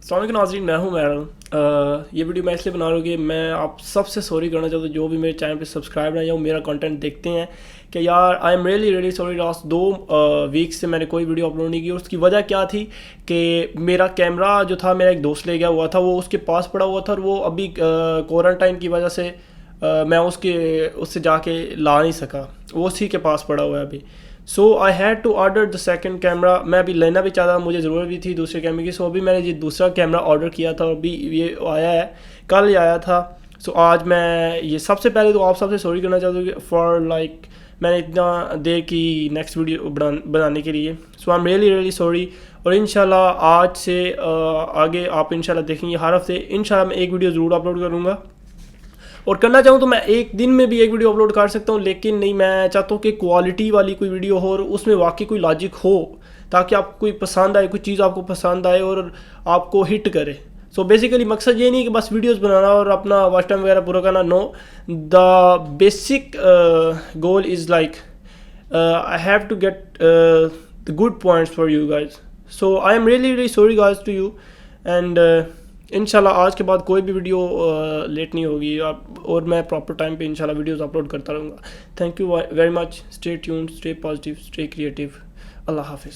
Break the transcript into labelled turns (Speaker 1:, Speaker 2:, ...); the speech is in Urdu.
Speaker 1: السلام علیکم ناظرین، میں ہوں یہ ویڈیو میں اس لیے بنا رہا ہوں کہ میں آپ سب سے سوری کرنا چاہتا ہوں جو بھی میرے چینل پہ سبسکرائب ہیں یا میرا کنٹینٹ دیکھتے ہیں کہ یار آئی ایم ریئلی سوری. لاسٹ 2 ویکس سے میں نے کوئی ویڈیو اپلوڈ نہیں کی. اور اس کی وجہ کیا تھی کہ میرا کیمرہ جو تھا میرا ایک دوست لے گیا ہوا تھا, وہ اس کے پاس پڑا ہوا تھا اور وہ ابھی کوارنٹائن کی وجہ سے میں اس سے جا کے لا نہیں سکا, وہ اسی کے پاس پڑا ہوا ہے ابھی. So I had to order the second camera. میں ابھی لینا بھی چاہتا, مجھے ضرورت بھی تھی دوسرے کیمرے کی. سو ابھی میں نے یہ دوسرا کیمرہ آرڈر کیا تھا اور ابھی یہ آیا ہے, کل ہی آیا تھا. سو آج میں یہ سب سے پہلے تو آپ سب سے سوری کرنا چاہتا ہوں کہ فار لائک میں نے اتنا دیر کی نیکسٹ ویڈیو بنانے کے لیے. سو آئی ایم ریئلی سوری. اور انشاءاللہ آج سے آگے آپ انشاءاللہ دیکھیں گے ہر ہفتے انشاءاللہ میں ایک ویڈیو ضرور اپلوڈ کروں گا. اور کرنا چاہوں تو میں ایک دن میں بھی ایک ویڈیو اپلوڈ کر سکتا ہوں, لیکن نہیں, میں چاہتا ہوں کہ کوالٹی والی کوئی ویڈیو ہو اور اس میں واقعی کوئی لاجک ہو تاکہ آپ کو کوئی پسند آئے, کوئی چیز آپ کو پسند آئے اور آپ کو ہٹ کرے. سو بیسیکلی مقصد یہ نہیں کہ بس ویڈیوز بنانا اور اپنا واچ ٹائم وغیرہ پورا کرنا. No, the basic goal is like I have to get the good points for you guys. So I am really sorry guys to you. And انشاءاللہ آج کے بعد کوئی بھی ویڈیو لیٹ نہیں ہوگی اور میں پراپر ٹائم پہ انشاءاللہ ویڈیوز اپلوڈ کرتا رہوں گا. Thank you very much. Stay tuned, stay positive, stay creative. Allah حافظ.